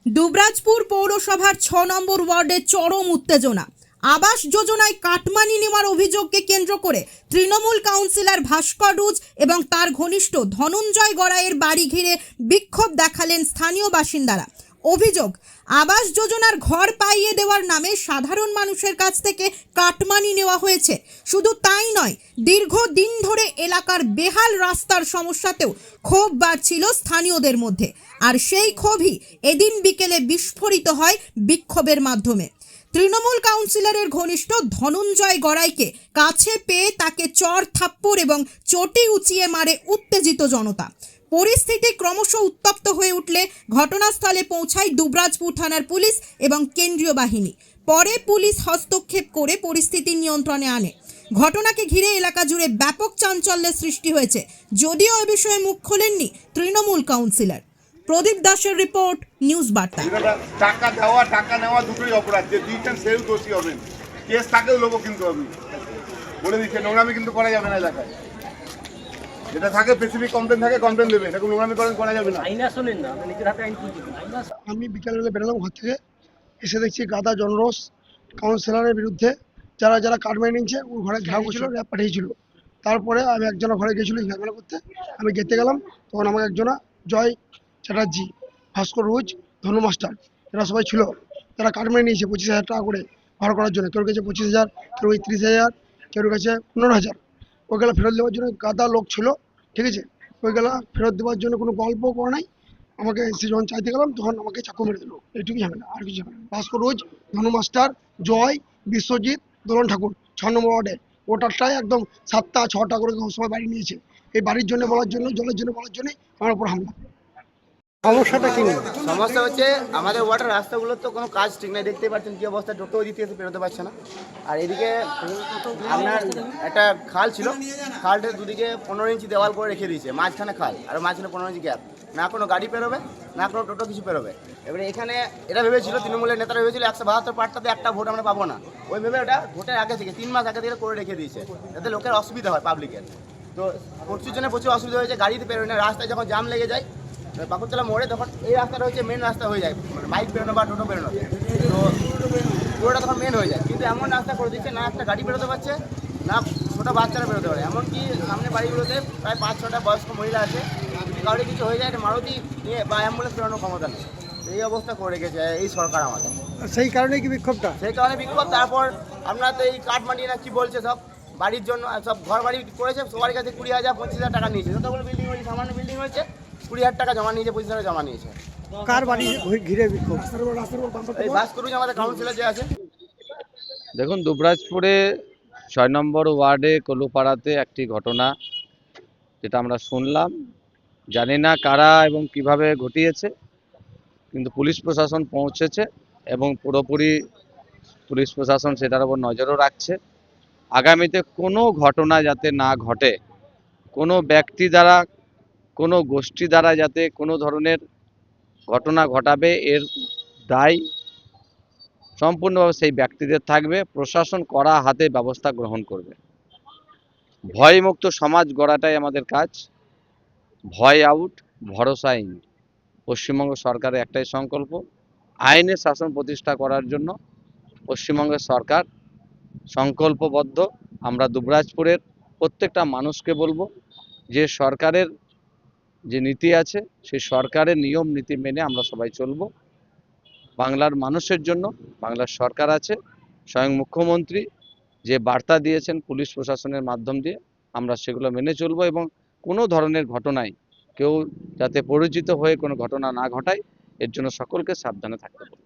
দুবরাজপুর পৌরসভার ৬ নম্বর ওয়ার্ডে চরম উত্তেজনা। আবাস যোজনায় কাটমানি নেওয়ার অভিযোগকে কেন্দ্র করে তৃণমূল কাউন্সিলর ভাস্কর রুজ এবং তার ঘনিষ্ঠ ধনঞ্জয় গড়াইয়ের বাড়ি ঘিরে বিক্ষোভ দেখালেন স্থানীয় বাসিন্দারা। অভিযোগ, আবাস যোজনার ঘর পাইয়ে দেওয়ার নামে সাধারণ মানুষের কাছ থেকে কাটমানি নেওয়া হয়েছে। শুধু তাই নয়, দীর্ঘদিন ধরে এলাকার বেহাল রাস্তার সমস্যাতেও ক্ষোভ বাড়ছিল স্থানীয়দের মধ্যে। আর সেই ক্ষোভই এদিন বিকেলে বিস্ফোরিত হয় বিক্ষোভের মাধ্যমে। তৃণমূল কাউন্সিলরের ঘনিষ্ঠ ধনঞ্জয় গড়াইকে কাছে পেয়ে তাকে চড় থাপ্পড় এবং চটি উঁচিয়ে মারে উত্তেজিত জনতা। পরিস্থিতি ক্রমশ উত্তপ্ত হয়ে উঠলে ঘটনাস্থলে পৌঁছায় দুবরাজপুর থানার পুলিশ এবং কেন্দ্রীয় বাহিনী। পরে পুলিশ হস্তক্ষেপ করে পরিস্থিতি নিয়ন্ত্রণে আনে। ঘটনাকে ঘিরে এলাকা জুড়ে ব্যাপক চাঞ্চল্যের সৃষ্টি হয়েছে, যদিও এ বিষয়ে মুখ খোলেননি তৃণমূল কাউন্সিলর। প্রদীপ দাসের রিপোর্ট, নিউজ বার্তা। টাকা দেওয়া টাকা নেওয়া দুটোই অপরাধ, যে দিচ্ছেন সেও দোষী হবেন। কেস থাকেও লোক কিন্তু আমি বলে দিচ্ছি, নোংরামি কিন্তু করা যাবে না এলাকায়। যেটা থাকে স্পেসিফিক কমপ্লেন থাকে, কমপ্লেন দেবে, এরকম নোংরামি করা যাবে না। আমি বিকালবেলা বেরোলাম ঘর থেকে, এসে দেখছি গাদা জনরোষ কাউন্সিলরের বিরুদ্ধে। যারা যারা কাটমানি নিচ্ছে ওর ঘরে ঘেরাও করছিল, র্যাব পাঠিয়েছিল। তারপরে আমি একজনের ঘরে গেছিলো ঝামেলা করতে। আমি যেতে গেলাম, তখন আমাকে একজনা জয় চ্যাটার্জি, ভাস্কর রোজ, ধনু মাস্টার, এরা সবাই ছিল। তারা কাটমানি নিয়েছে 25,000 টাকা করে ভাড়া করার জন্য। কেউ কাছে 25,000, কেউ 30,000, কেউ কাছে 15,000। ওইগুলো ফেরত দেওয়ার জন্য গাদা লোক ছিল, ঠিক আছে। ওইগুলো ফেরত দেওয়ার জন্য কোনো গল্প করে নাই। আমাকে এসে যখন চাইতে গেলাম তখন আমাকে চাকু মেরে দিল। এইটুকুই ঝামেলা, আর কিছু ঝামেলা। ভাস্কর রোজ, ধনু মাস্টার, জয়, বিশ্বজিৎ, দোলন ঠাকুর 6 নম্বর ওয়ার্ডে ওটারটাই একদম 7টা 6টা করে সবাই বাড়ি নিয়েছে। এই বাড়ির জন্য বলার জন্য, জলের জন্য বলার জন্য আমার উপর হামলা। সমস্যাটা কি? সমস্যা হচ্ছে আমাদের ওয়াটার রাস্তাগুলোর তো কোনো কাজ ঠিক নাই, দেখতেই পাচ্ছেন কি অবস্থা। টোটো দিতে এসে বেরোতে পারছে না। আর এদিকে আপনার একটা খাল ছিল, খালটার দুদিকে 15 ইঞ্চি দেওয়াল করে রেখে দিয়েছে, মাঝখানে খাল আর মাঝখানে 15 ইঞ্চি গ্যাপ। না কোনো গাড়ি পেরোবে, না কোনো টোটো কিছু পেরোবে। এবারে এখানে এটা ভেবেছিল, তৃণমূলের নেতারা ভেবেছিল 172 পার্টটাতে একটা ভোট আমরা পাবো না। ওই ভেবে ওটা ভোটের আগে থেকে 3 মাস আগে থেকে করে রেখে দিয়েছে, যাতে লোকের অসুবিধা হয়, পাবলিকের। তো প্রচুর জন্য প্রচুর অসুবিধা হয়েছে, গাড়িতে বেরোয় না। রাস্তায় যখন জাম লেগে যায় পাকুরতলা মোড়ে, তখন এই রাস্তাটা হচ্ছে মেন রাস্তা হয়ে যায়, মানে বাইক বেরোনো বা টোটো বেরোনো। তো পুরোটা তখন মেন হয়ে যায়। কিন্তু এমন রাস্তা করে দিচ্ছে, না একটা গাড়ি বেরোতে পারছে, না ছোটো বাচ্চারা বেরোতে পারে। এমনকি সামনে বাড়িগুলোতে প্রায় 5-6টা বয়স্ক মহিলা আছে, যদি কাউরে কিছু হয়ে যায় এটা মারুতি নিয়ে বা অ্যাম্বুলেন্স বেরোনোর ক্ষমতা নেই। এই অবস্থা করে রেখেছে এই সরকার আমাদের। সেই কারণে কি বিক্ষোভটা? সেই কারণে বিক্ষোভ। তারপর আপনার তো এই কাটমানি না কি বলছে, সব বাড়ির জন্য সব ঘর বাড়ি করেছে, সবার কাছে 20,000 25,000 টাকা নিয়েছে। যতগুলো বিল্ডিং হয়েছে, সামান্য বিল্ডিং হয়েছে, 20,000 টাকা জমা নিয়েছে, 25,000 জমা নিয়েছে। কার বাড়ি ঘিরে বিক্ষোভ? এই ভাস্কর আমাদের কাউন্সিলর যে আছে। দেখুন, দুবরাজপুরে 6 নম্বর ওয়ার্ডে কলুপাড়াতে একটি ঘটনা, যেটা আমরা শুনলাম, জানি না কারা এবং কিভাবে ঘটিয়েছে, কিন্তু পুলিশ প্রশাসন পৌঁছেছে এবং পুরোপুরি পুলিশ প্রশাসন সেটার উপর নজরও রাখছে। আগামীতে কোনো ঘটনা যাতে না ঘটে, কোনো ব্যক্তি দ্বারা, কোনো গোষ্ঠী দ্বারা যাতে কোনো ধরনের ঘটনা ঘটাবে, এর দায় সম্পূর্ণভাবে সেই ব্যক্তিদের থাকবে। প্রশাসন কড়া হাতে ব্যবস্থা গ্রহণ করবে। ভয়মুক্ত সমাজ গড়াটাই আমাদের কাজ। ভয় আউট, ভরসা ইন। পশ্চিমবঙ্গ সরকারের একটাই সংকল্প, আইনের শাসন প্রতিষ্ঠা করার জন্য পশ্চিমবঙ্গের সরকার সংকল্পবদ্ধ। আমরা দুবরাজপুরের প্রত্যেকটা মানুষকে বলবো যে সরকারের যে নীতি আছে, সেই সরকারের নিয়ম নীতি মেনে আমরা সবাই চলবো। বাংলার মানুষের জন্য বাংলার সরকার আছে। স্বয়ং মুখ্যমন্ত্রী যে বার্তা দিয়েছেন পুলিশ প্রশাসনের মাধ্যম দিয়ে, আমরা সেগুলো মেনে চলবো এবং কোনো ধরনের ঘটনায় কেউ যাতে পরিচিত হয়ে কোনো ঘটনা না ঘটায়, এর জন্য সকলকে সাবধানে থাকতে হবে।